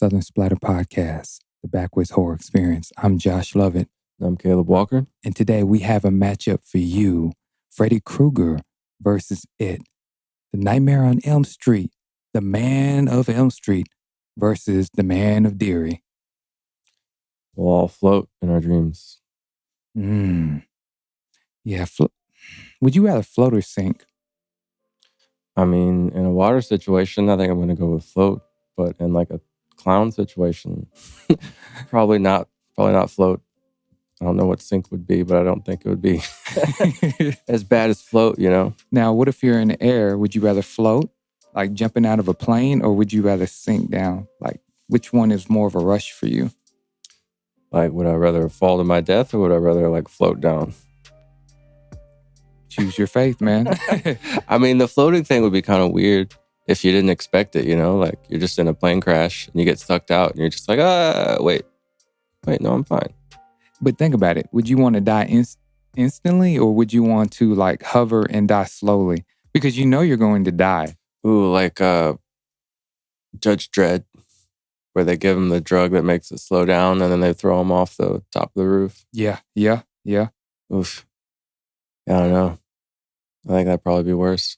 Southern Splatter Podcast, the Backwoods Horror Experience. I'm Josh Lovett. I'm Caleb Walker. And today we have a matchup for you. Freddy Krueger versus It. The Nightmare on Elm Street. The Man of Elm Street versus the Man of Derry. We'll all float in our dreams. Yeah. Would you rather float or sink? I mean, in a water situation, I think I'm going to go with float. But in like a clown situation, probably not float. I don't know what sink would be, but I don't think it would be as bad as float, you know? Now, what if you're in the air? Would you rather float, like jumping out of a plane, or would you rather sink down? Like, which one is more of a rush for you? Like, would I rather fall to my death or would I rather like float down? Choose your faith, man. I mean, the floating thing would be kind of weird if you didn't expect it, you know? Like, you're just in a plane crash and you get sucked out and you're just like, wait, no, I'm fine. But think about it. Would you want to die instantly, or would you want to like hover and die slowly? Because you know you're going to die. Ooh, like Judge Dredd, where they give him the drug that makes it slow down and then they throw him off the top of the roof. Yeah. Oof. I don't know. I think that'd probably be worse.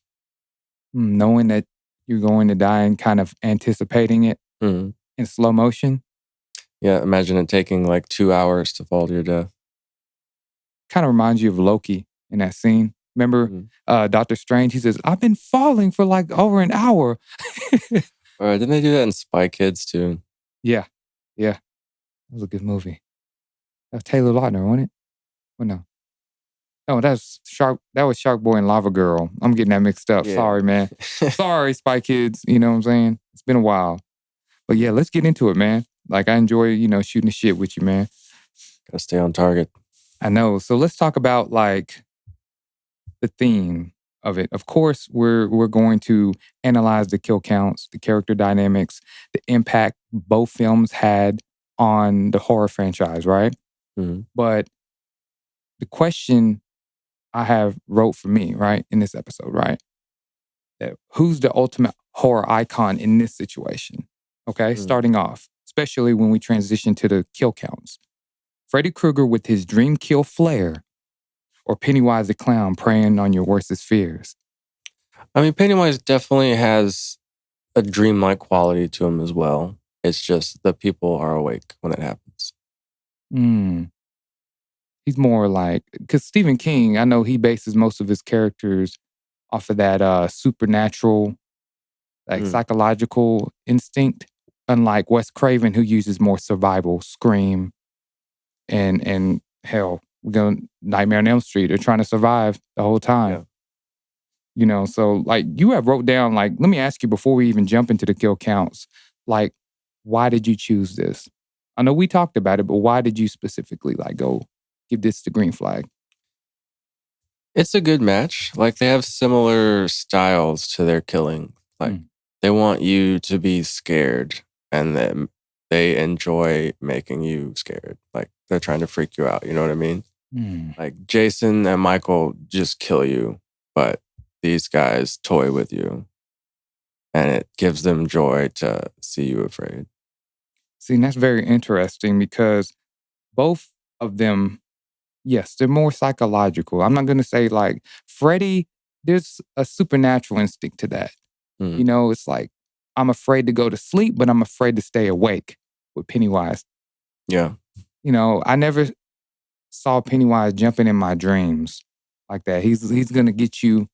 Knowing that you're going to die and kind of anticipating it in slow motion. Yeah, imagine it taking like 2 hours to fall to your death. Kind of reminds you of Loki in that scene. Remember Doctor Strange? He says, I've been falling for like over an hour. All right, didn't they do that in Spy Kids too? Yeah. That was a good movie. That was Taylor Lautner, wasn't it? Well, no. No, that was Shark Boy and Lava Girl. I'm getting that mixed up. Yeah. Sorry, man. Sorry, Spy Kids. You know what I'm saying? It's been a while. But yeah, let's get into it, man. Like, I enjoy, shooting the shit with you, man. Gotta stay on target. I know. So let's talk about, like, the theme of it. Of course, we're going to analyze the kill counts, the character dynamics, the impact both films had on the horror franchise, right? Mm-hmm. But the question I have wrote for me, right, in this episode, right, that who's the ultimate horror icon in this situation? Okay, starting off, especially when we transition to the kill counts. Freddy Krueger with his dream kill flair, or Pennywise the clown preying on your worstest fears? I mean, Pennywise definitely has a dreamlike quality to him as well. It's just the people are awake when it happens. He's more like, because Stephen King, I know he bases most of his characters off of that supernatural, like psychological instinct. Unlike Wes Craven, who uses more survival, Scream, and hell, we're going Nightmare on Elm Street. They're trying to survive the whole time. Yeah. So like you have wrote down, like, let me ask you before we even jump into the kill counts, like, why did you choose this? I know we talked about it, but why did you specifically like go give this the green flag? It's a good match. Like, they have similar styles to their killing. Like, they want you to be scared, and then they enjoy making you scared. Like, they're trying to freak you out. You know what I mean? Like, Jason and Michael just kill you, but these guys toy with you, and it gives them joy to see you afraid. See, and that's very interesting because both of them, yes, they're more psychological. I'm not going to say like Freddy, there's a supernatural instinct to that. It's like, I'm afraid to go to sleep, but I'm afraid to stay awake with Pennywise. Yeah. I never saw Pennywise jumping in my dreams like that. He's going to get you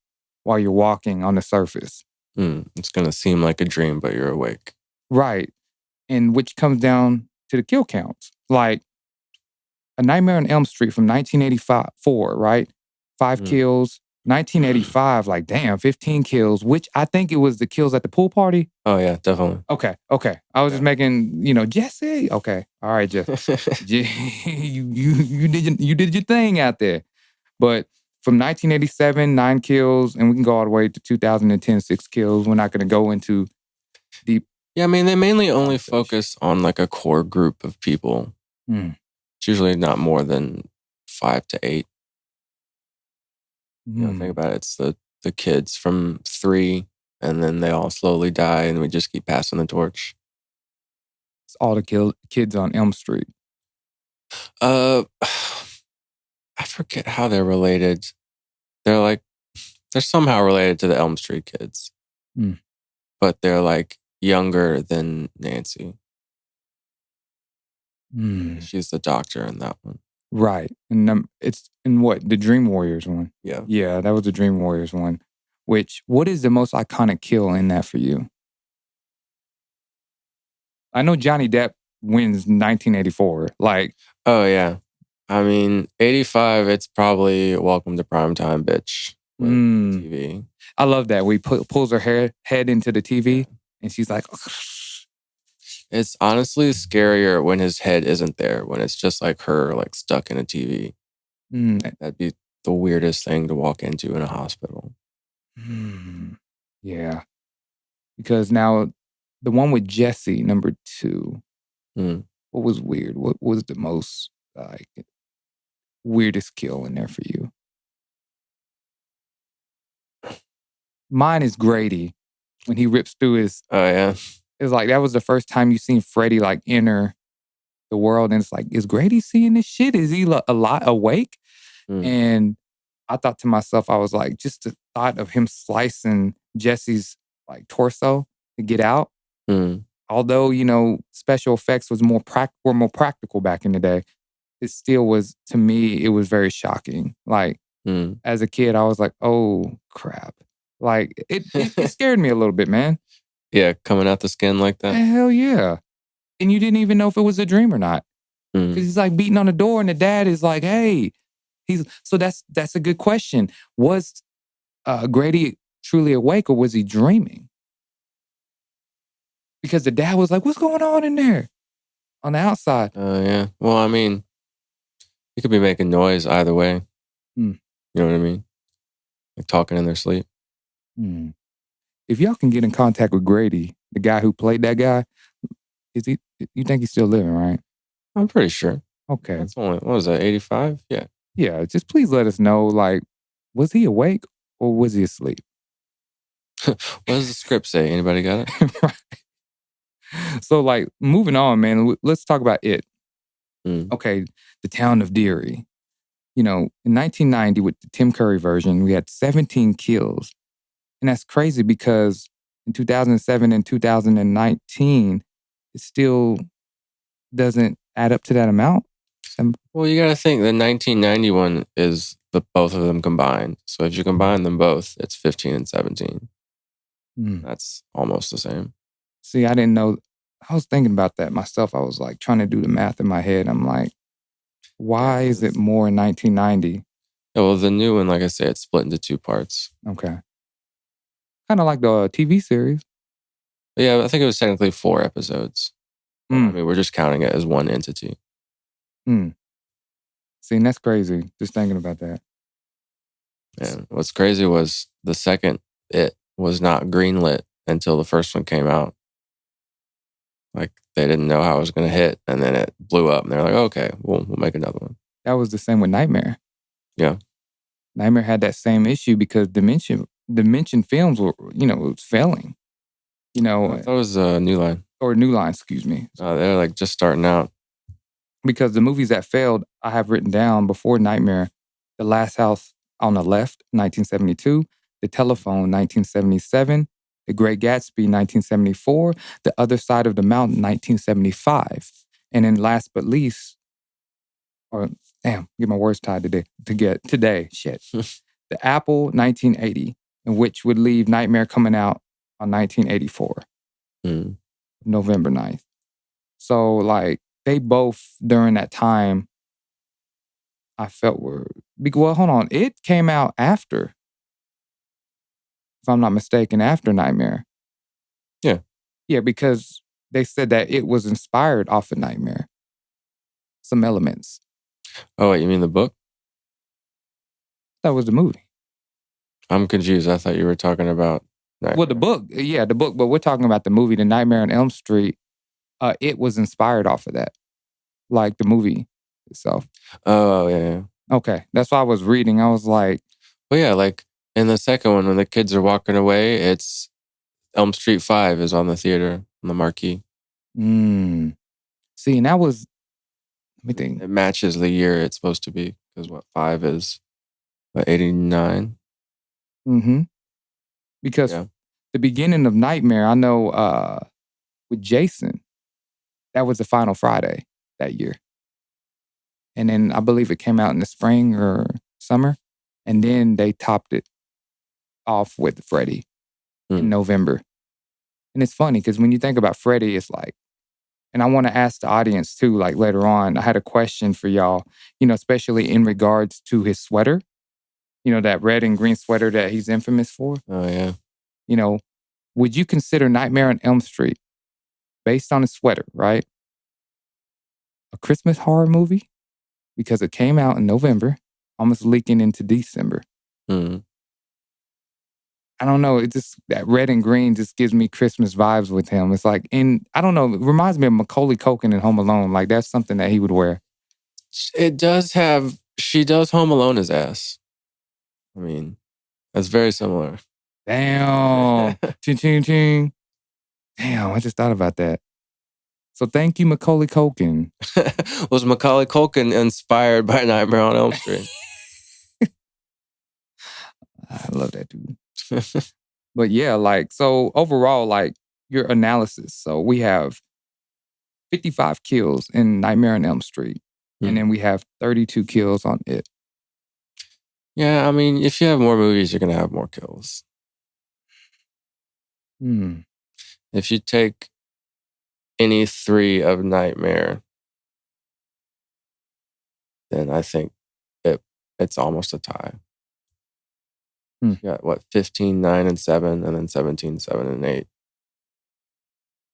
while you're walking on the surface. It's going to seem like a dream, but you're awake. Right. And which comes down to the kill counts. Like, A Nightmare on Elm Street from 1984, right? 5 kills. 1985, like, damn, 15 kills, which I think it was the kills at the pool party. Oh, yeah, definitely. Okay. I was just making, Jesse. Okay. All right, Jesse. you did your thing out there. But from 1987, 9 kills, and we can go all the way to 2010, 6 kills. We're not going to go into deep. Yeah, I mean, they mainly only focus on like a core group of people. It's usually not more than 5 to 8. Think about it. It's the kids from 3, and then they all slowly die, and we just keep passing the torch. all the kids on Elm Street? I forget how they're related. They're somehow related to the Elm Street kids. But they're like younger than Nancy. She's the doctor in that one. Right. And it's in what? The Dream Warriors one? Yeah. Yeah, that was the Dream Warriors one. What is the most iconic kill in that for you? I know Johnny Depp wins 1984. Oh, yeah. I mean, 85, it's probably Welcome to Primetime, bitch. With the TV. I love that. We pulls her head into the TV and she's like... It's honestly scarier when his head isn't there, when it's just like her stuck in a TV. That'd be the weirdest thing to walk into in a hospital. Yeah. Because now the one with Jesse, number 2, what was weird? What was the most weirdest kill in there for you? Mine is Grady when he rips through his... Oh, yeah. It's like that was the first time you seen Freddy enter the world, and it's like, is Grady seeing this shit? Is he a lot awake? And I thought to myself, I was like, just the thought of him slicing Jesse's torso to get out. Although special effects were more practical back in the day, it still was, to me, it was very shocking. As a kid, I was like, oh crap! It scared me a little bit, man. Yeah, coming out the skin like that. Hell yeah. And you didn't even know if it was a dream or not. Because he's beating on the door and the dad is like, hey. So that's a good question. Was Grady truly awake or was he dreaming? Because the dad was like, what's going on in there? On the outside. Yeah. Well, I mean, he could be making noise either way. You know what I mean? Talking in their sleep. If y'all can get in contact with Grady, the guy who played that guy, you think he's still living, right? I'm pretty sure. Okay. That's only, what was that, 85? Yeah. Yeah, just please let us know, was he awake or was he asleep? What does the script say? Anybody got it? Right. So, moving on, man, let's talk about it. Okay, the town of Derry. In 1990, with the Tim Curry version, we had 17 kills. And that's crazy because in 2007 and 2019, it still doesn't add up to that amount. Well, you got to think the 1991 is the both of them combined. So if you combine them both, it's 15 and 17. That's almost the same. See, I didn't know. I was thinking about that myself. I was trying to do the math in my head. I'm like, why is it more in 1990? Yeah, well, the new one, like I said, it's split into 2 parts. Okay. Kind of like the TV series. Yeah, I think it was technically 4 episodes. I mean, we're just counting it as one entity. See, and that's crazy, just thinking about that. And what's crazy was the second it was not greenlit until the first one came out. They didn't know how it was going to hit, and then it blew up, and they're like, okay, we'll make another one. That was the same with Nightmare. Yeah. Nightmare had that same issue because Dimension Films were, it was failing. I thought it was New Line. Or New Line, excuse me. They're just starting out. Because the movies that failed, I have written down before Nightmare, The Last House on the Left, 1972, The Telephone, 1977, The Great Gatsby, 1974, The Other Side of the Mountain, 1975. And then last but least, get my words tied today, shit. The Apple, 1980, in which would leave Nightmare coming out on 1984, November 9th. So, they both, during that time, I felt were... Well, hold on. It came out after, if I'm not mistaken, after Nightmare. Yeah. Yeah, because they said that it was inspired off of Nightmare. Some elements. Oh, wait, you mean the book? That was the movie. I'm confused. I thought you were talking about Nightmare. Well, the book, but we're talking about the movie, The Nightmare on Elm Street. It was inspired off of that. The movie itself. Oh, yeah. Okay. That's why I was reading. I was like... Well, yeah, in the second one, when the kids are walking away, it's Elm Street 5 is on the theater, on the marquee. See, and that was, let me think. It matches the year it's supposed to be. Because what, 5 is, what, 89? Mm-hmm. Because the beginning of Nightmare, I know with Jason, that was the final Friday that year. And then I believe it came out in the spring or summer. And then they topped it off with Freddy in November. And it's funny because when you think about Freddy, it's like, and I want to ask the audience too, like later on, I had a question for y'all, especially in regards to his sweater, that red and green sweater that he's infamous for. Oh, yeah. Would you consider Nightmare on Elm Street, based on his sweater, right, a Christmas horror movie? Because it came out in November, almost leaking into December. Mm. I don't know. It just, that red and green just gives me Christmas vibes with him. It's like, I don't know, it reminds me of Macaulay Culkin in Home Alone. Like, that's something that he would wear. It does have, she does Home Alone his ass. I mean, that's very similar. Damn. Ching, ching, ching. Damn, I just thought about that. So thank you, Macaulay Culkin. Was Macaulay Culkin inspired by Nightmare on Elm Street? I love that dude. But yeah, like, so overall, like, your analysis. So we have 55 kills in Nightmare on Elm Street. And then we have 32 kills on It. Yeah, I mean, if you have more movies, you're going to have more kills. If you take any 3 of Nightmare, then I think it's almost a tie. You got, what, 15, 9, and 7, and then 17, 7, and 8.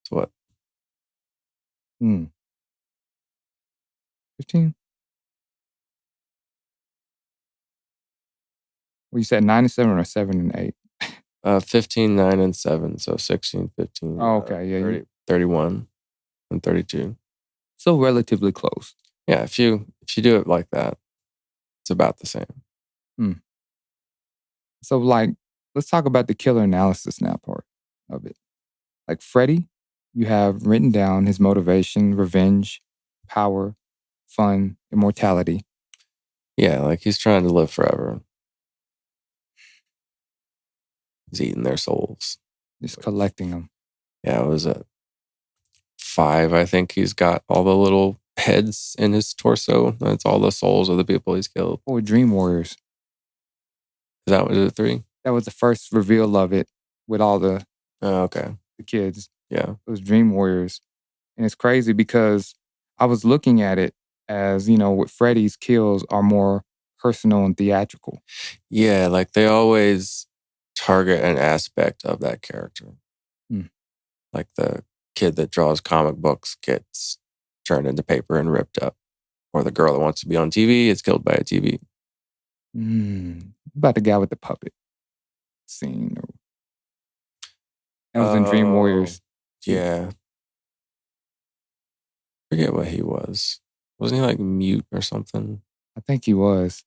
So what? 15? Well, you said 9 and 7 or 7 and 8? 15, 9, and 7. So 16, 15. Oh, okay. Yeah. 30, 31, and 32. So relatively close. Yeah, if you do it like that, it's about the same. So, like, let's talk about the killer analysis now part of it. Like, Freddy, you have written down his motivation, revenge, power, fun, immortality. Yeah, like he's trying to live forever. He's eating their souls. Just collecting them. Yeah, it was at 5, I think he's got all the little heads in his torso. That's all the souls of the people he's killed. Or Dream Warriors. Is that what it 3? That was the first reveal of it with all the the kids. Yeah. It was Dream Warriors. And it's crazy because I was looking at it as, with Freddy's kills are more personal and theatrical. Yeah, like they always target an aspect of that character. Like the kid that draws comic books gets turned into paper and ripped up. Or the girl that wants to be on TV is killed by a TV. About the guy with the puppet scene. That was in Dream Warriors. Yeah. I forget what he was. Wasn't he like mute or something? I think he was.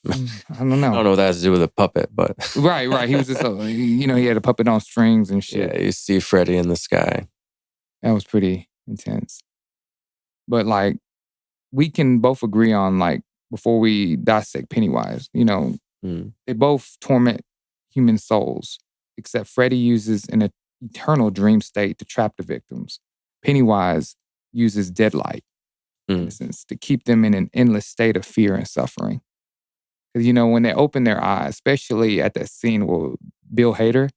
I don't know. I don't know what that has to do with a puppet, but... Right. He was just, he had a puppet on strings and shit. Yeah, you see Freddy in the sky. That was pretty intense. But, like, we can both agree on, like, before we dissect Pennywise, they both torment human souls, except Freddy uses an eternal dream state to trap the victims. Pennywise uses deadlight, in a sense, to keep them in an endless state of fear and suffering. Because, when they open their eyes, especially at that scene with Bill Hader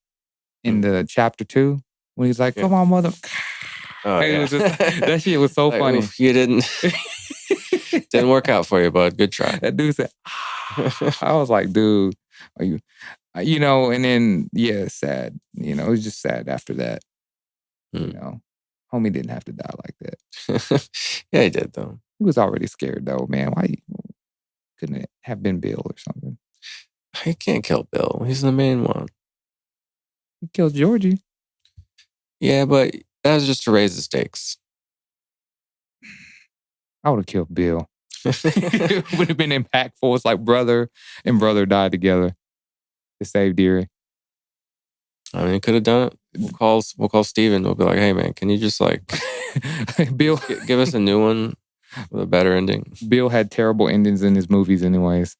in the chapter 2, when he's like, come on, mother. It was just, that shit was so funny. Oof, you didn't work out for you, bud. Good try. That dude said, I was like, dude, are you, and then, sad. It was just sad after that. Homie didn't have to die like that. Yeah, he did, though. He was already scared, though, man. Why couldn't it have been Bill or something? He can't kill Bill. He's the main one. He killed Georgie. Yeah, but that was just to raise the stakes. I would have killed Bill. It would have been impactful. It's like brother and brother died together to save Derry. I mean, he could have done it. We'll call Steven. We'll be like, hey, man, can you just like Bill give us a new one with a better ending? Bill had terrible endings in his movies anyways.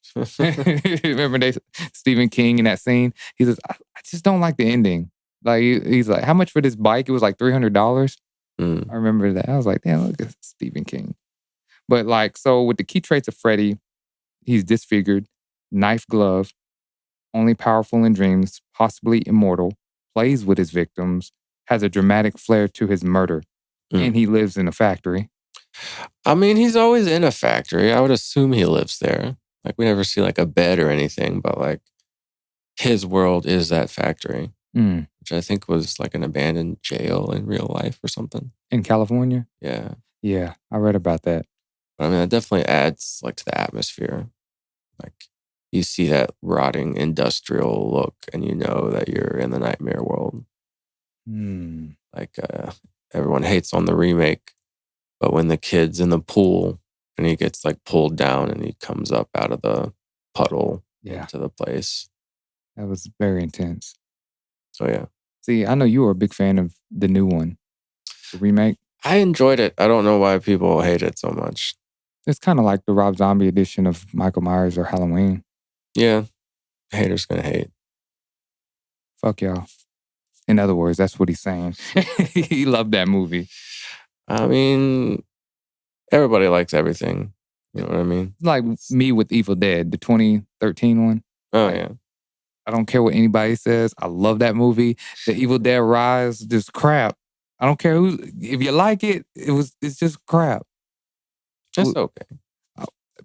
Remember Stephen King in that scene? He says, I just don't like the ending. Like he's like, how much for this bike? It was like $300. I remember that. I was like, damn, look at Stephen King. But like, so with the key traits of Freddy, he's disfigured, knife glove, only powerful in dreams, possibly immortal, plays with his victims, has a dramatic flair to his murder, and he lives in a factory. I mean, he's always in a factory. I would assume he lives there. Like, we never see like a bed or anything, but like his world is that factory, which I think was like an abandoned jail in real life or something. In California? Yeah. Yeah, I read about that. But I mean, that definitely adds like to the atmosphere. Like, you see that rotting industrial look and you know that you're in the nightmare world. Like, everyone hates on the remake, but when the kid's in the pool and he gets like pulled down and he comes up out of the puddle into the place. That was very intense. So yeah. See, I know you were a big fan of the new one, the remake. I enjoyed it. I don't know why people hate it so much. It's kind of like the Rob Zombie edition of Michael Myers or Halloween. Yeah. Haters gonna hate. Fuck y'all. In other words, that's what he's saying. He loved that movie. I mean, everybody likes everything. You know what I mean? Like me with Evil Dead, the 2013 one. Oh, yeah. I don't care what anybody says. I love that movie. The Evil Dead Rise, just crap. I don't care who. If you like it, it's just crap. It's okay.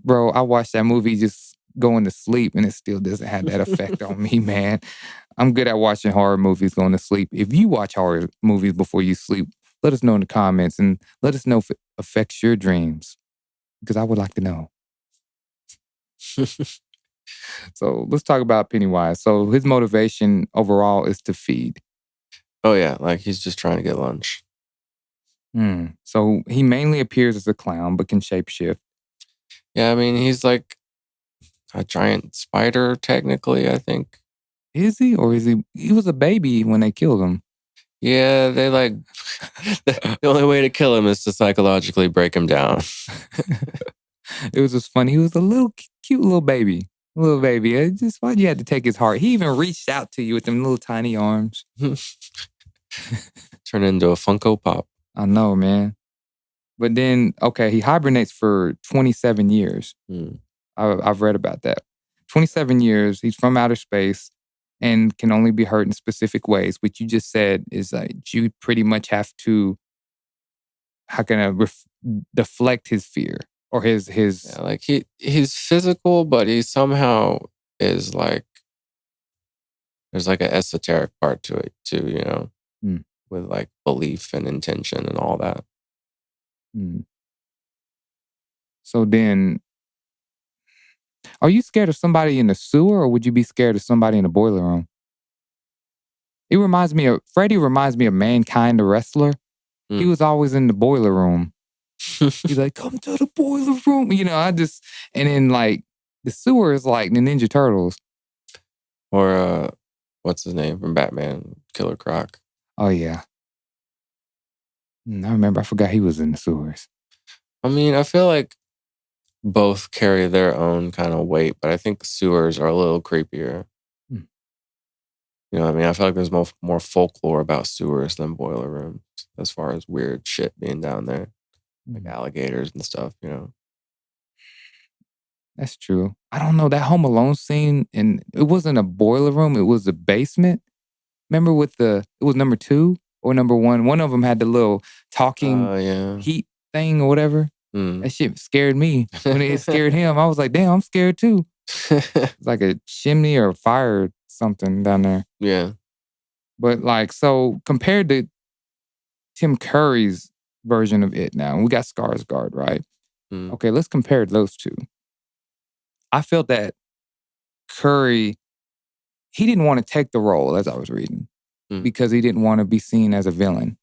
Bro, I watched that movie just going to sleep and it still doesn't have that effect on me, man. I'm good at watching horror movies going to sleep. If you watch horror movies before you sleep, let us know in the comments and let us know if it affects your dreams. Because I would like to know. So let's talk about Pennywise. So his motivation overall is to feed. Oh yeah, like he's just trying to get lunch. So he mainly appears as a clown, but can shapeshift. Yeah, I mean, he's like a giant spider, technically, I think. Is he? Or is he? He was a baby when they killed him. Yeah, they like, the only way to kill him is to psychologically break him down. It was just funny. He was a little cute little baby. Little baby. It just why'd you have to take his heart? He even reached out to you with them little tiny arms. Turn into a Funko Pop. I know, man. But then, okay, he hibernates for 27 years. I've read about that. 27 years, he's from outer space and can only be hurt in specific ways, which you just said is like you pretty much have to, how can I deflect his fear or his... Yeah, like he's physical, but he somehow is like, there's like an esoteric part to it too, you know, with like belief and intention and all that. So then, are you scared of somebody in the sewer or would you be scared of somebody in the boiler room? Freddy reminds me of Mankind, the wrestler. He was always in the boiler room. He's like, come to the boiler room. You know, and then like the sewer is like the Ninja Turtles. Or, what's his name from Batman? Killer Croc. Oh, yeah. I forgot he was in the sewers. I mean, I feel like both carry their own kind of weight, but I think sewers are a little creepier. You know what I mean? I feel like there's more folklore about sewers than boiler rooms as far as weird shit being down there. Like alligators and stuff, you know? That's true. I don't know. That Home Alone scene, and it wasn't a boiler room. It was a basement. Remember it was number 2 or number 1? One of them had the little talking heat thing or whatever. That shit scared me. When it scared him, I was like, damn, I'm scared too. It's like a chimney or a fire or something down there. Yeah. But like, so compared to Tim Curry's version of it now, we got Skarsgård, right? Okay, let's compare those two. I felt that Curry, he didn't want to take the role, as I was reading, because he didn't want to be seen as a villain.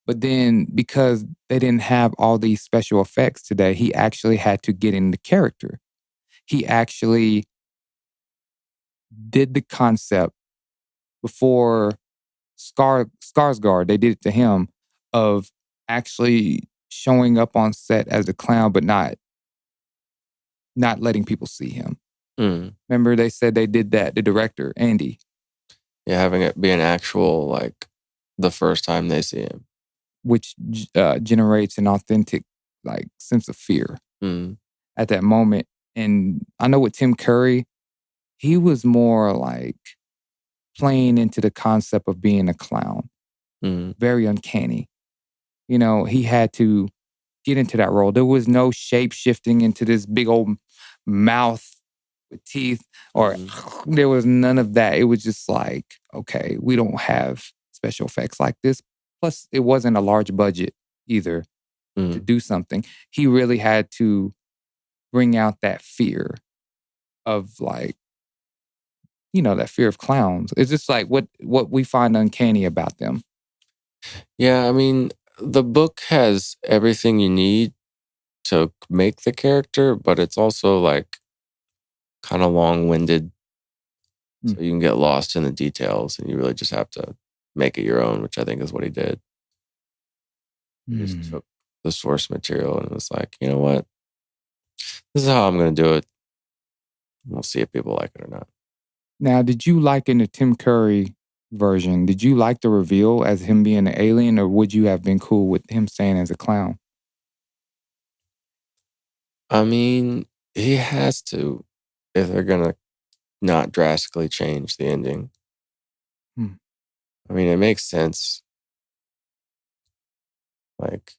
But then because they didn't have all these special effects today, he actually had to get in the character. He actually did the concept before Skarsgård, they did it to him of actually showing up on set as a clown, but not letting people see him. Remember, they said they did that. The director, Andy. Yeah, having it be an actual, like, the first time they see him, which generates an authentic, like, sense of fear at that moment. And I know with Tim Curry, he was more like playing into the concept of being a clown. Very uncanny. You know, he had to get into that role. There was no shape shifting into this big old mouth with teeth, or there was none of that. It was just like, okay, we don't have special effects like this. Plus, it wasn't a large budget either to do something. He really had to bring out that fear of, like, you know, that fear of clowns. It's just like what we find uncanny about them. Yeah, I mean, the book has everything you need to make the character, but it's also like kind of long-winded. So you can get lost in the details and you really just have to make it your own, which I think is what he did. He just took the source material and was like, you know what? This is how I'm going to do it. We'll see if people like it or not. Now, did you like in the Tim Curry version, did you like the reveal as him being an alien, or would you have been cool with him staying as a clown? I mean, he has to if they're going to not drastically change the ending. I mean, it makes sense. Like,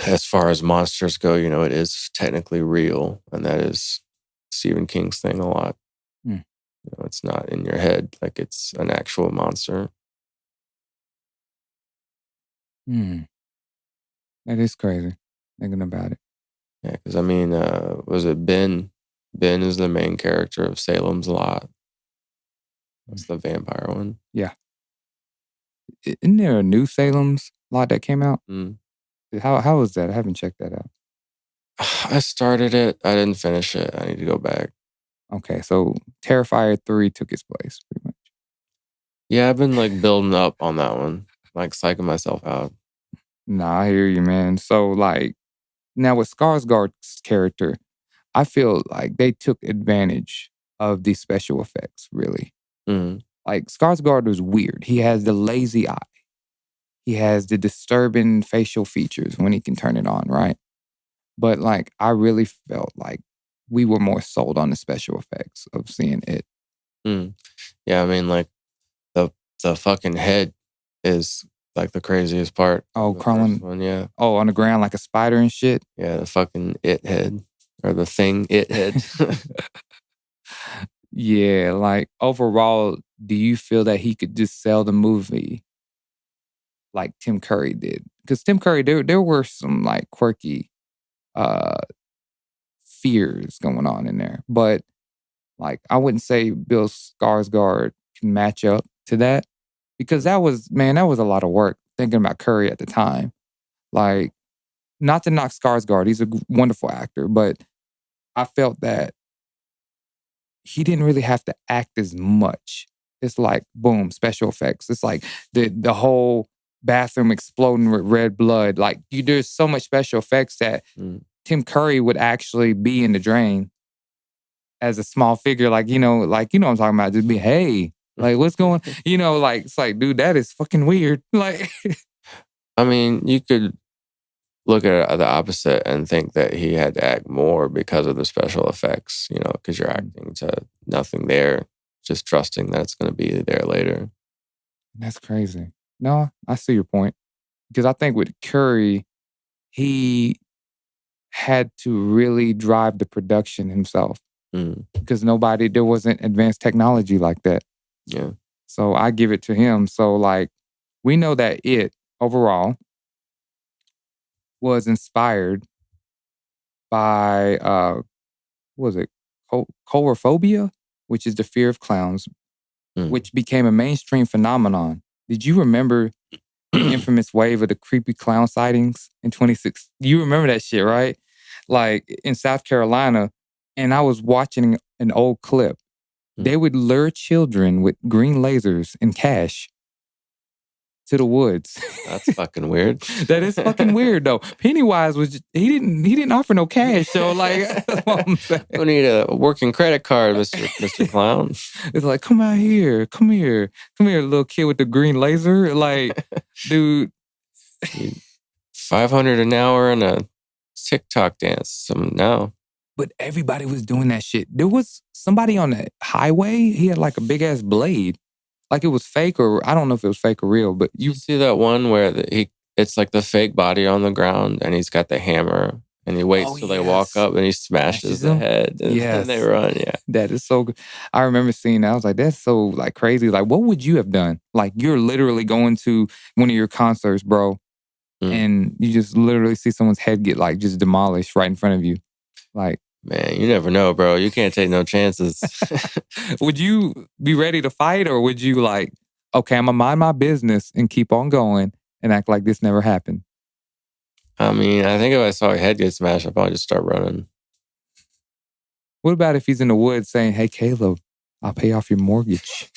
as far as monsters go, you know, it is technically real, and that is Stephen King's thing a lot. You know, it's not in your head, like it's an actual monster. That is crazy, thinking about it. Yeah, because I mean, was it Ben? Ben is the main character of Salem's Lot. That's the vampire one. Yeah. Isn't there a new Salem's Lot that came out? How is that? I haven't checked that out. I started it. I didn't finish it. I need to go back. Okay, so Terrifier 3 took its place, pretty much. Yeah, I've been like building up on that one, like psyching myself out. Nah, I hear you, man. So, like, now with Skarsgård's character, I feel like they took advantage of these special effects, really. Like, Skarsgård was weird. He has the lazy eye. He has the disturbing facial features when he can turn it on, right? But, like, I really felt like we were more sold on the special effects of seeing it. Yeah, I mean, like, the fucking head is like the craziest part. Oh, crawling. One, yeah. Oh, on the ground like a spider and shit? Yeah, the fucking it head. Or the thing it head. Yeah, like, overall, do you feel that he could just sell the movie like Tim Curry did? Because Tim Curry, there were some, like, quirky fears going on in there. But, like, I wouldn't say Bill Skarsgård can match up to that. Because that was a lot of work thinking about Curry at the time. Like, not to knock Skarsgård, he's a wonderful actor, but I felt that he didn't really have to act as much. It's like, boom, special effects. It's like the whole bathroom exploding with red blood. Like, there's so much special effects that Tim Curry would actually be in the drain as a small figure. Like, you know what I'm talking about. Just be, hey, like, what's going, like, it's like, dude, that is fucking weird. Like, I mean, you could look at it the opposite and think that he had to act more because of the special effects, because you're acting to nothing there, just trusting that it's going to be there later. That's crazy. No, I see your point. Because I think with Curry, he had to really drive the production himself. Because there wasn't advanced technology like that. Yeah. So I give it to him. So, like, we know that it overall was inspired by, what was it? Coulrophobia, which is the fear of clowns, which became a mainstream phenomenon. Did you remember the infamous wave of the creepy clown sightings in 2016? You remember that shit, right? Like, in South Carolina, and I was watching an old clip, They would lure children with green lasers and cash to the woods. That's fucking weird. That is fucking weird though. Pennywise was he didn't offer no cash, so like that's what I'm saying. We need a working credit card, Mr. Clown. It's like, come out here, come here, little kid with the green laser. Like, dude, $500 an hour and a TikTok dance. No. But everybody was doing that shit. There was somebody on the highway. He had like a big ass blade. Like it was fake, or I don't know if it was fake or real, but you see that one where it's like the fake body on the ground and he's got the hammer and he waits till they walk up and he smashes the head and then they run. Yeah. That is so good. I remember seeing that. I was like, that's so like crazy. Like, what would you have done? Like, you're literally going to one of your concerts, bro, and you just literally see someone's head get like just demolished right in front of you. Like, man, you never know, bro. You can't take no chances. Would you be ready to fight, or would you like, okay, I'm gonna mind my business and keep on going and act like this never happened? I mean, I think if I saw a head get smashed, I'd probably just start running. What about if he's in the woods saying, "Hey, Caleb, I'll pay off your mortgage."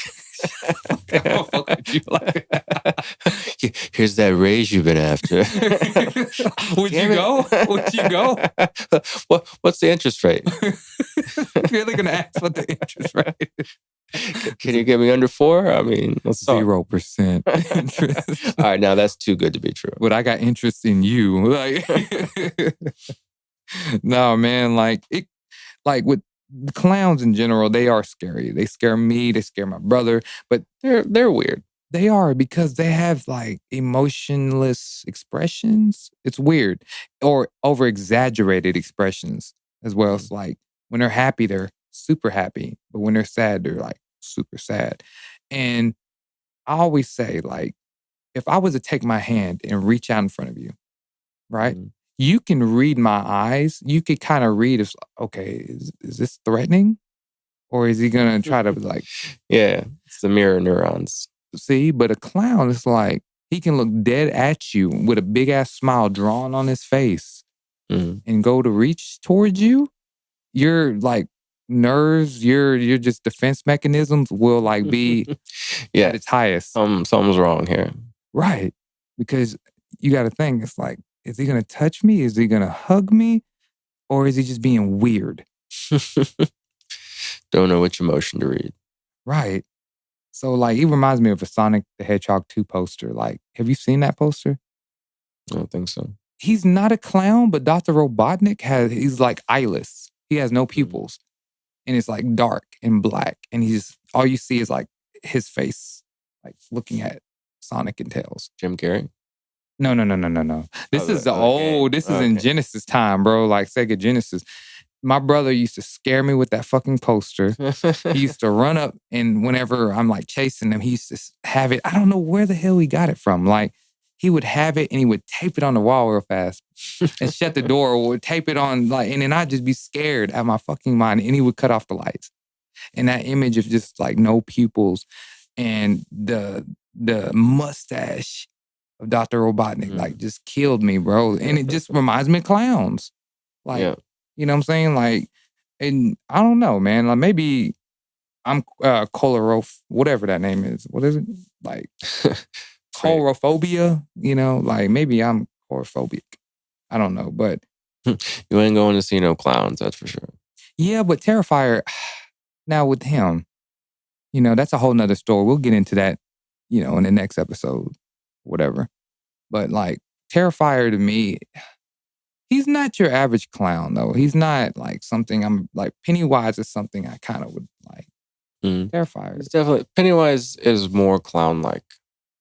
Fuck with you like that. Here's that raise you've been after. Would you go? Would you go? What's the interest rate? You're really gonna ask what the interest rate is? Can you get me under 4? I mean, 0% interest. All right, now that's too good to be true. But I got interest in you. Like, no, man. Like with the clowns in general, they are scary. They scare me. They scare my brother. But they're weird. They are, because they have like emotionless expressions. It's weird, or over exaggerated expressions as well. It's like when they're happy, they're super happy, but when they're sad, they're like super sad. And I always say, like, if I was to take my hand and reach out in front of you, right? You can read my eyes. You could kind of read if, okay, is this threatening? Or is he going to try to like... Yeah, it's the mirror neurons. See, but a clown is like, he can look dead at you with a big ass smile drawn on his face and go to reach towards you. Your like nerves, your just defense mechanisms will like be at its highest. Something's wrong here. Right. Because you got to think, it's like, is he going to touch me? Is he going to hug me? Or is he just being weird? Don't know which emotion to read. Right. So, like, he reminds me of a Sonic the Hedgehog 2 poster. Like, have you seen that poster? I don't think so. He's not a clown, but Dr. Robotnik he's like eyeless. He has no pupils. And it's like dark and black. And all you see is like his face, like looking at Sonic and Tails. Jim Carrey? No. This is in Genesis time, bro. Like Sega Genesis. My brother used to scare me with that fucking poster. He used to run up, and whenever I'm like chasing him, he used to have it. I don't know where the hell he got it from. Like, he would have it and he would tape it on the wall real fast and shut the door, or would tape it on, like, and then I'd just be scared out of my fucking mind, and he would cut off the lights. And that image of just like no pupils and the mustache of Dr. Robotnik, like, just killed me, bro. And it just reminds me of clowns. Like, you know what I'm saying? Like, and I don't know, man. Like, maybe I'm Kolarov, whatever that name is. What is it? Like, chorophobia, you know? Like, maybe I'm chorophobic. I don't know, but... You ain't going to see no clowns, that's for sure. Yeah, but Terrifier, now with him, you know, that's a whole nother story. We'll get into that, you know, in the next episode, whatever. But, like, Terrifier to me... He's not your average clown, though. He's not like something I'm like... Pennywise is something I kind of would like. Terrifier. It's definitely... Pennywise is more clown-like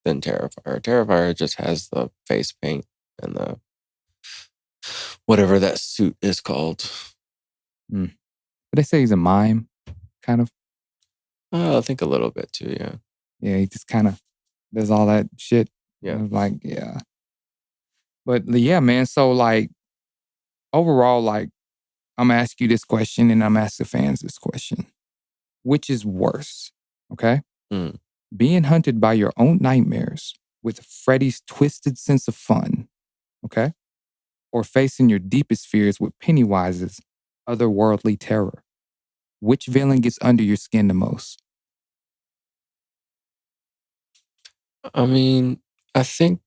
than Terrifier. Terrifier just has the face paint and the... whatever that suit is called. But they say he's a mime, kind of. I think a little bit too, yeah. Yeah, he just kind of does all that shit. Yeah. Like, yeah. But yeah, man, so like... Overall, like, I'm going to ask you this question, and I'm going to ask the fans this question. Which is worse, okay? Being hunted by your own nightmares with Freddy's twisted sense of fun, okay? Or facing your deepest fears with Pennywise's otherworldly terror? which villain gets under your skin the most? I mean, I think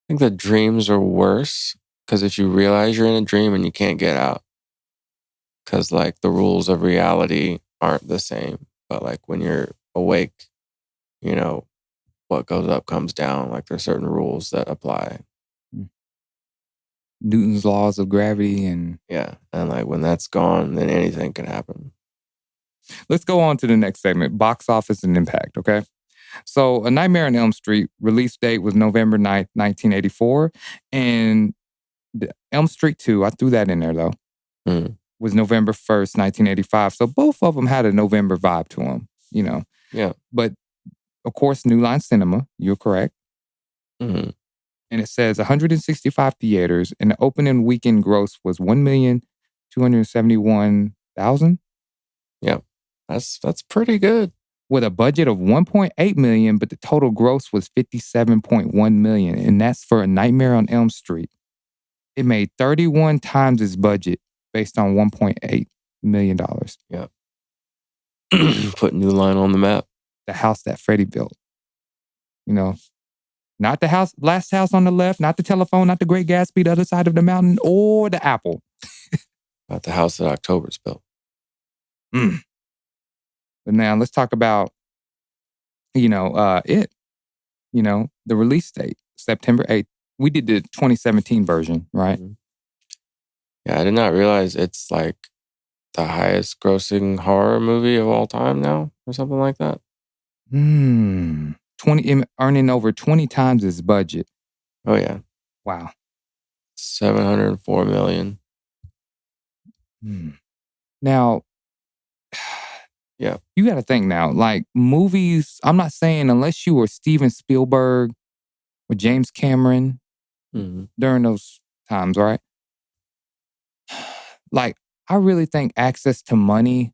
the dreams are worse because if you realize you're in a dream and you can't get out, because like the rules of reality aren't the same. But like when you're awake, you know, what goes up comes down. Like there's certain rules that apply. Newton's laws of gravity and... Yeah. And like when that's gone, then anything can happen. Let's go on to the next segment, box office and impact, okay? So A Nightmare on Elm Street, release date was November 9th, 1984. And the Elm Street 2, I threw that in there though, was November 1st, 1985. So both of them had a November vibe to them, you know? Yeah. But of course, New Line Cinema, you're correct. Mm-hmm. And it says 165 theaters, and the opening weekend gross was 1,271,000. Yeah, that's pretty good. With a budget of 1.8 million, but the total gross was 57.1 million, and that's for A Nightmare on Elm Street. It made 31 times its budget based on $1.8 million. Yeah. Put New Line on the map. The house that Freddy built. You know, not the house, last house on the left, not the telephone, not the Great Gatsby, the other side of the mountain, or the apple. Not the house that October's built. But now let's talk about, it. The release date, September 8th. We did the 2017 version, right? Mm-hmm. Yeah, I did not realize it's like the highest grossing horror movie of all time now, or something like that. 20 earning over 20 times its budget. Oh yeah. Wow. 704 million. Now, yeah, you got to think now, like movies, I'm not saying unless you were Steven Spielberg or James Cameron during those times, right? Like, I really think access to money,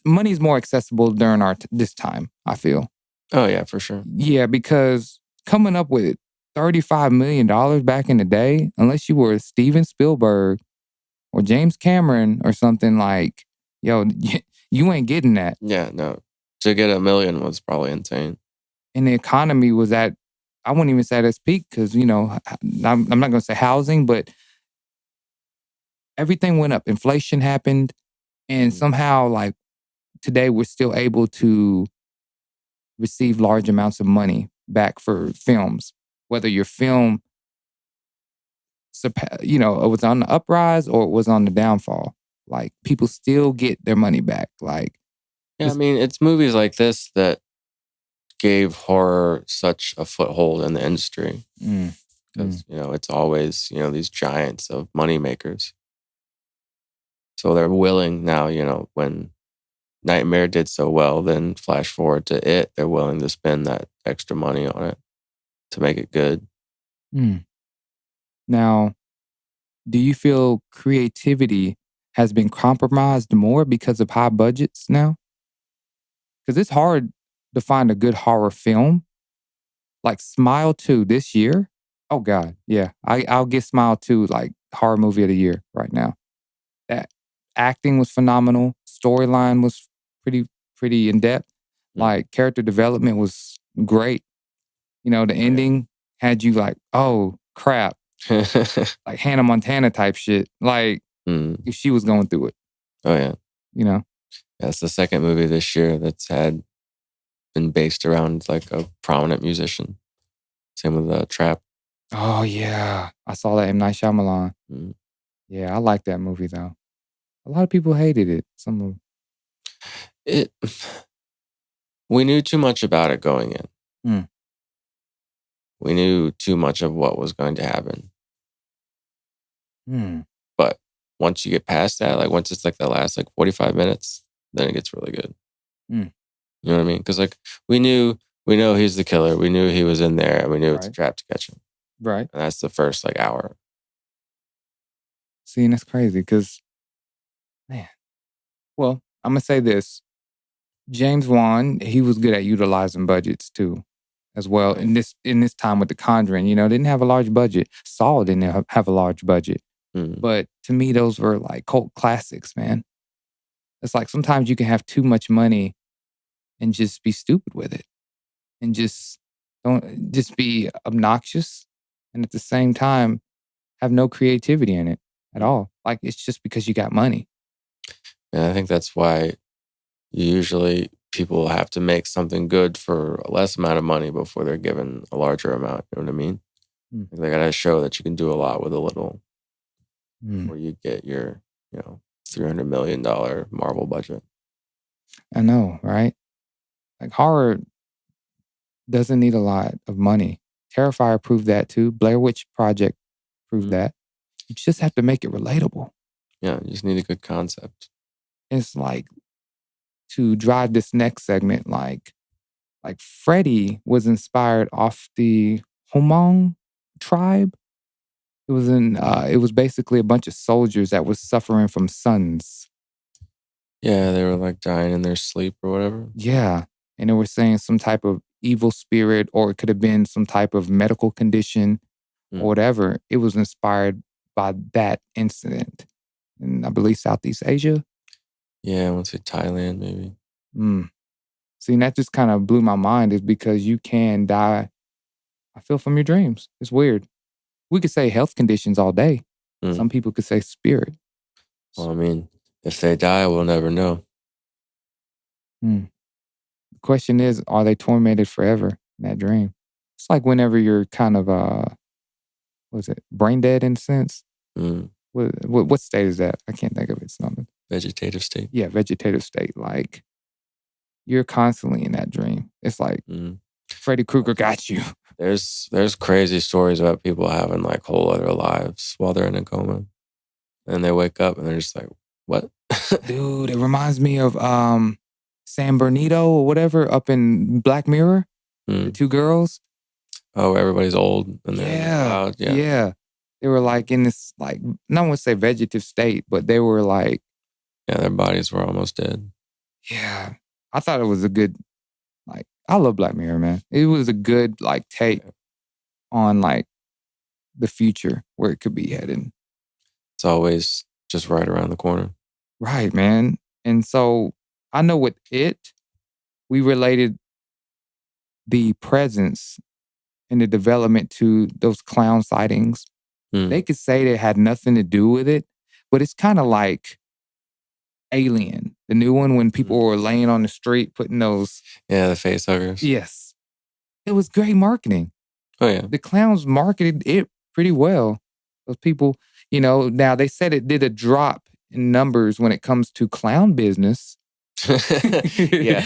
money's more accessible during this time, I feel. Oh yeah, for sure. Yeah, because coming up with $35 million back in the day, unless you were Steven Spielberg or James Cameron or something, like, yo, you ain't getting that. Yeah, no. To get $1 million was probably insane. And the economy was I wouldn't even say at its peak because, I'm not going to say housing, but everything went up. Inflation happened. And somehow, like, today we're still able to receive large amounts of money back for films. Whether your film, it was on the uprise or it was on the downfall. Like, people still get their money back. Like, yeah, I mean, it's movies like this that gave horror such a foothold in the industry. Because, it's always, these giants of money makers. So they're willing now, when Nightmare did so well, then flash forward to it, they're willing to spend that extra money on it to make it good. Now, do you feel creativity has been compromised more because of high budgets now? Because it's hard to find a good horror film. Like Smile 2 this year. Oh God, yeah. I'll get Smile 2 like horror movie of the year right now. That acting was phenomenal. Storyline was pretty in depth. Like character development was great. The ending had you like, oh crap. Like Hannah Montana type shit. Like if she was going through it. Oh yeah. That's the second movie this year that's been based around like a prominent musician. Same with Trap. Oh yeah. I saw that M. Night Shyamalan. Yeah, I like that movie though. A lot of people hated it. We knew too much about it going in. We knew too much of what was going to happen. But once you get past that, like once it's like the last like 45 minutes, then it gets really good. You know what I mean? Because like we know he's the killer. We knew he was in there, and we knew it's a trap to catch him. Right. And that's the first like hour. See, and that's crazy because, man. Well, I'm gonna say this: James Wan, he was good at utilizing budgets too, as well. In this time with The Conjuring, didn't have a large budget. Saw didn't have a large budget. But to me, those were like cult classics, man. It's like sometimes you can have too much money and just be stupid with it, and just be obnoxious, and at the same time have no creativity in it at all. Like it's just because you got money. And I think that's why usually people have to make something good for a less amount of money before they're given a larger amount. You know what I mean? They gotta show that you can do a lot with a little, before you get your, $300 million Marvel budget. I know, right? Like horror doesn't need a lot of money. Terrifier proved that too. Blair Witch Project proved that. You just have to make it relatable. Yeah, you just need a good concept. It's like, to drive this next segment, like Freddy was inspired off the Hmong tribe. It was basically a bunch of soldiers that was suffering from suns. Yeah, they were like dying in their sleep or whatever. Yeah. And they were saying some type of evil spirit, or it could have been some type of medical condition or whatever. It was inspired by that incident in, I believe, Southeast Asia. Yeah, I want to say Thailand, maybe. See, and that just kind of blew my mind, is because you can die, I feel, from your dreams. It's weird. We could say health conditions all day. Some people could say spirit. Well, I mean, if they die, we'll never know. The question is, are they tormented forever in that dream? It's like whenever you're kind of, brain dead in a sense? What state is that? I can't think of its name. Vegetative state. Yeah, vegetative state. Like, you're constantly in that dream. It's like Freddy Krueger got you. There's crazy stories about people having like whole other lives while they're in a coma. And they wake up and they're just like, what? Dude, it reminds me of San Bernardino or whatever up in Black Mirror. The two girls. Oh, everybody's old and they're in the cloud. Yeah. They were like in this, like, no one would say vegetative state, but they were like, yeah, their bodies were almost dead. Yeah. I thought it was a good, like, I love Black Mirror, man. It was a good, like, take on, like, the future, where it could be headed. It's always just right around the corner. Right, man. And so I know with it, we related the presence and the development to those clown sightings. They could say they had nothing to do with it, but it's kind of like Alien, the new one, when people were laying on the street putting those... Yeah, the face huggers. Yes. It was great marketing. Oh, yeah. The clowns marketed it pretty well. Those people, now they said it did a drop in numbers when it comes to clown business. Yeah.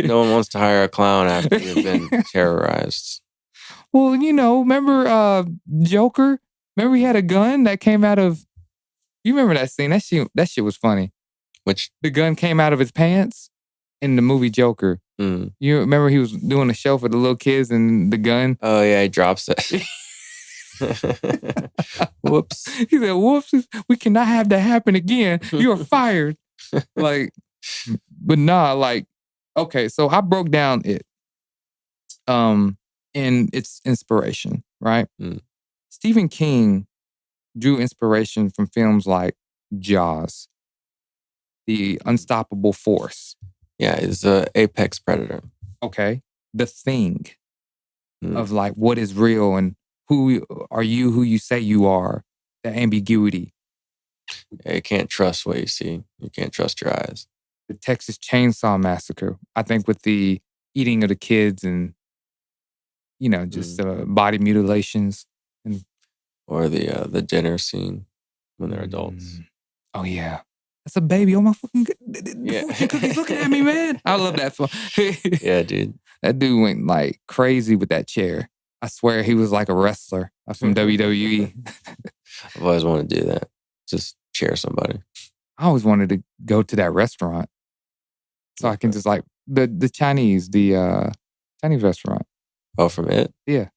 No one wants to hire a clown after you've been terrorized. Well, remember Joker? Remember he had a gun that came out of... You remember that scene? That shit was funny. Which? The gun came out of his pants in the movie Joker. You remember he was doing a show for the little kids and the gun? Oh, yeah, he drops it. Whoops. He said, whoops, we cannot have that happen again. You are fired. Like, but nah, like, okay, so I broke down it in its inspiration, right? Stephen King drew inspiration from films like Jaws, The Unstoppable Force. Yeah, it's an apex predator. Okay. The Thing, of like what is real and who are you, who you say you are, the ambiguity. Yeah, you can't trust what you see. You can't trust your eyes. The Texas Chainsaw Massacre, I think, with the eating of the kids and, just body mutilations. Or the dinner scene when they're adults. Oh, yeah. That's a baby. Oh, my fucking... Yeah. He's looking at me, man. I love that film. Yeah, dude. That dude went like crazy with that chair. I swear he was like a wrestler from WWE. I've always wanted to do that. Just chair somebody. I always wanted to go to that restaurant. So I can just like... The Chinese, the Chinese restaurant. Oh, from it? Yeah.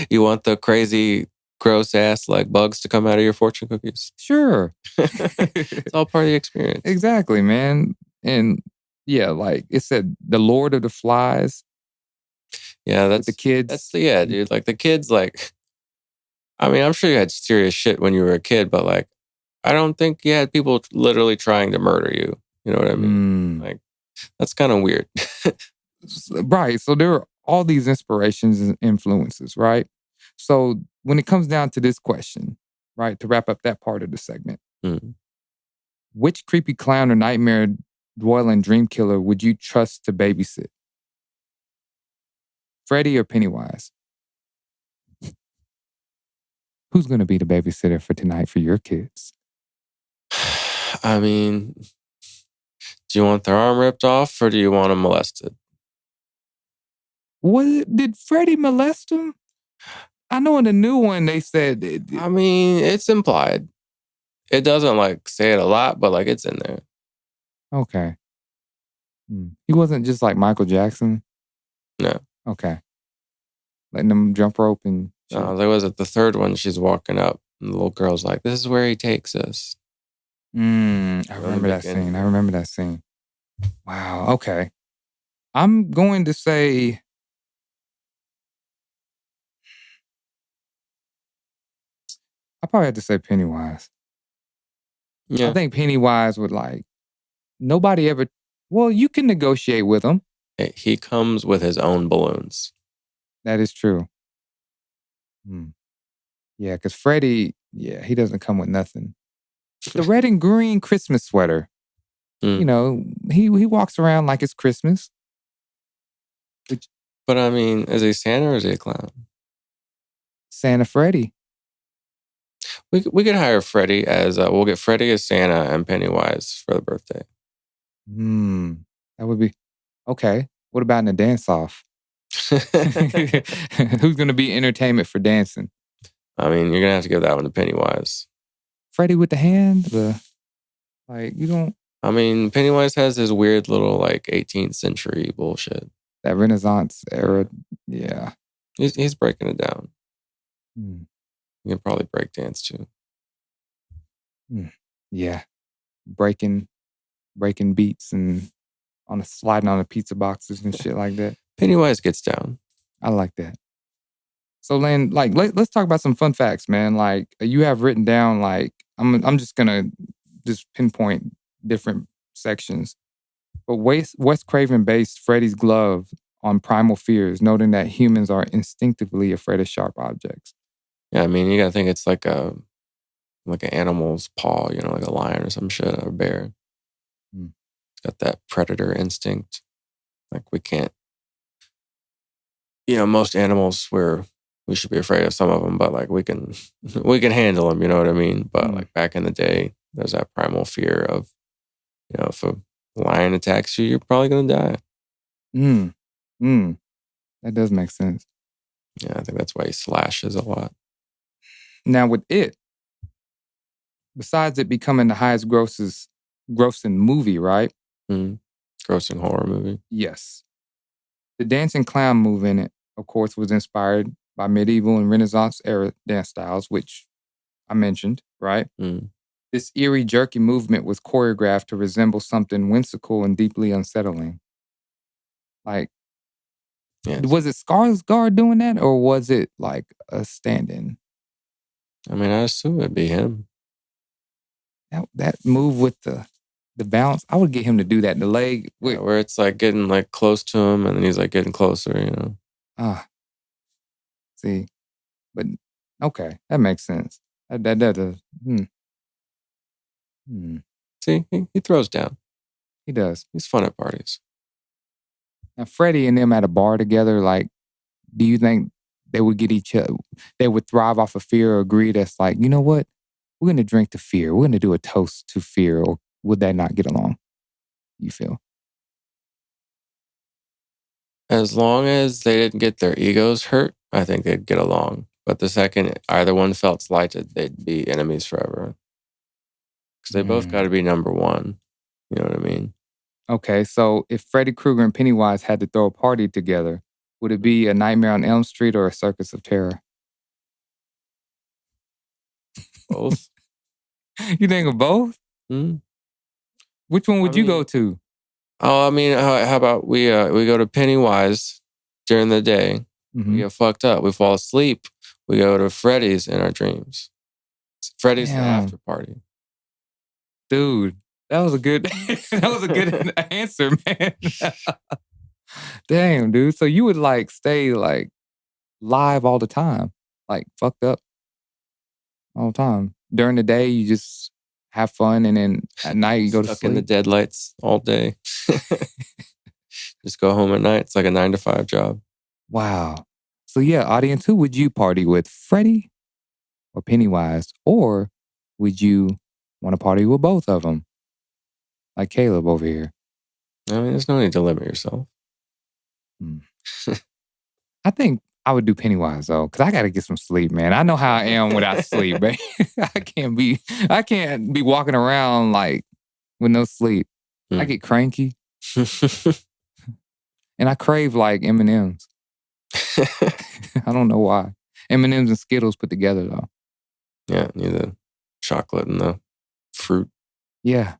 You want the crazy... gross ass like bugs to come out of your fortune cookies? Sure. It's all part of the experience. Exactly, man. And yeah, like it said, the Lord of the Flies. Yeah, that's the kids. Dude. Like the kids, like I mean, I'm sure you had serious shit when you were a kid, but like, I don't think you had people literally trying to murder you. You know what I mean? Like, that's kind of weird. Right. So there are all these inspirations and influences, right? So when it comes down to this question, right, to wrap up that part of the segment, which creepy clown or nightmare dwelling dream killer would you trust to babysit? Freddy or Pennywise? Who's going to be the babysitter for tonight for your kids? I mean, do you want their arm ripped off or do you want them molested? Did Freddy molest him? I know in the new one they said... I mean, it's implied. It doesn't like say it a lot, but like it's in there. Okay. He wasn't just like Michael Jackson? No. Okay. Letting them jump rope and... No, there was the third one. She's walking up and the little girl's like, this is where he takes us. I remember that scene. Wow. Okay. I'm going to say... I probably have to say Pennywise. Yeah. I think Pennywise would like... Nobody ever... Well, you can negotiate with him. He comes with his own balloons. That is true. Yeah, because Freddy, he doesn't come with nothing. The red and green Christmas sweater. You know, he walks around like it's Christmas. But I mean, is he Santa or is he a clown? Santa Freddy. We could hire Freddy as, we'll get Freddy as Santa and Pennywise for the birthday. That would be, okay. What about in a dance-off? Who's going to be entertainment for dancing? I mean, you're going to have to give that one to Pennywise. Freddy with the hand? You don't... I mean, Pennywise has his weird little, 18th century bullshit. That Renaissance era, yeah. He's breaking it down. He can probably break dance, too. Yeah. Breaking beats and sliding on the pizza boxes and shit like that. Pennywise gets down. I like that. So, Len, let's talk about some fun facts, man. You have written down, I'm just gonna pinpoint different sections. But Wes Craven based Freddy's glove on primal fears, noting that humans are instinctively afraid of sharp objects. Yeah, I mean, you gotta think it's like an animal's paw, like a lion or some shit, or a bear. It's got that predator instinct. We can't, most animals we should be afraid of some of them, but we can handle them, you know what I mean? But back in the day, there's that primal fear of, if a lion attacks you, you're probably going to die. That does make sense. Yeah, I think that's why he slashes a lot. Now with it, besides it becoming the highest grossing movie, right? Grossing horror movie. Yes. The dancing clown move in it, of course, was inspired by medieval and Renaissance era dance styles, which I mentioned, right? This eerie, jerky movement was choreographed to resemble something whimsical and deeply unsettling. Was it Skarsgård doing that, or was it a stand-in? I mean, I assume it'd be him. That move with the balance, I would get him to do that. The leg, where it's getting close to him, and then he's getting closer. See, but okay, that makes sense. That does. See, he throws down. He does. He's fun at parties. Now, Freddy and them at a bar together, do you think they would get each other? They would thrive off of fear or agree that's you know what? We're going to drink to fear. We're going to do a toast to fear. Or would that not get along? You feel? As long as they didn't get their egos hurt, I think they'd get along. But the second either one felt slighted, they'd be enemies forever. Because they both got to be number one. You know what I mean? Okay, so if Freddy Krueger and Pennywise had to throw a party together, would it be a Nightmare on Elm Street or a Circus of Terror? Both. You think of both? Which one would you go to? Oh, I mean, how about we go to Pennywise during the day. We get fucked up. We fall asleep. we go to Freddy's in our dreams. Freddy's the after party. Dude, that was a good answer, man. Damn, dude. So you would like stay like live all the time, like fucked up all the time. During the day, you just have fun, and then at night you go to sleep. Stuck in the deadlights all day. Just go home at night. It's like a 9-to-5 job. Wow. So yeah, audience, who would you party with, Freddy or Pennywise? Or would you want to party with both of them? Like Caleb over here. I mean, there's no need to limit yourself. I think I would do Pennywise though, because I got to get some sleep, man. I know how I am without sleep, man. I can't be walking around like with no sleep. I get cranky. And I crave like M&Ms. I don't know why. M&Ms and Skittles put together though. Yeah, need the chocolate and the fruit. Yeah.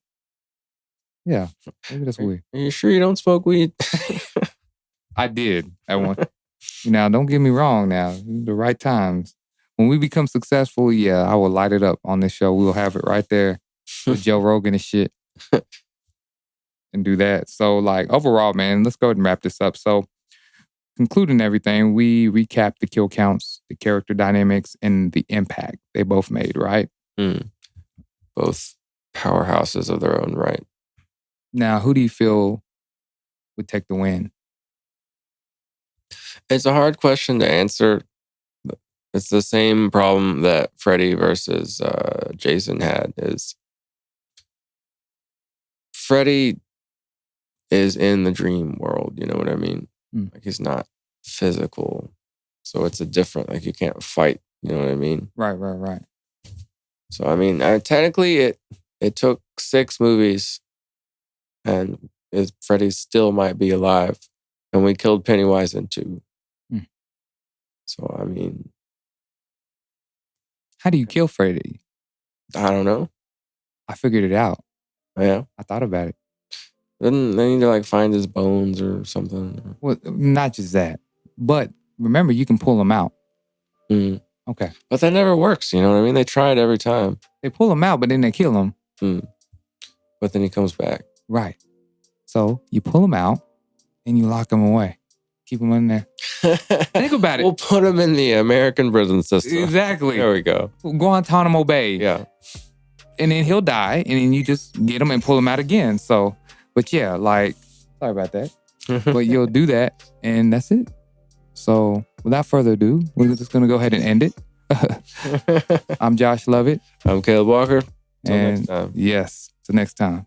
Yeah. Maybe that's weird. Are you sure you don't smoke weed? I did at one. Now, don't get me wrong now. The right times. When we become successful, yeah, I will light it up on this show. We'll have it right there with Joe Rogan and shit. And do that. So like overall, man, let's go ahead and wrap this up. So concluding everything, we recapped the kill counts, the character dynamics, and the impact they both made, right? Both powerhouses of their own right. Now, who do you feel would take the win? It's a hard question to answer. It's the same problem that Freddy versus Jason had. Is Freddy is in the dream world, you know what I mean? Like he's not physical. So it's a different, like you can't fight, you know what I mean? Right. So I mean, technically it took 6 movies and Freddy still might be alive. And we killed Pennywise in 2. So I mean. How do you kill Freddy? I don't know. I figured it out. Yeah? I thought about it. Then they need to like find his bones or something. Well, not just that. But remember, you can pull him out. Okay. But that never works, you know what I mean? They try it every time. They pull him out, but then they kill him. But then he comes back. Right. So you pull him out and you lock him away. Keep him in there. Think about it. We'll put him in the American prison system. Exactly. There we go. Guantanamo Bay. Yeah. And then he'll die, and then you just get him and pull him out again. So, but yeah, like, sorry about that. But you'll do that, and that's it. So, without further ado, we're just going to go ahead and end it. I'm Josh Lovett. I'm Caleb Walker. Till next time. Yes, till next time.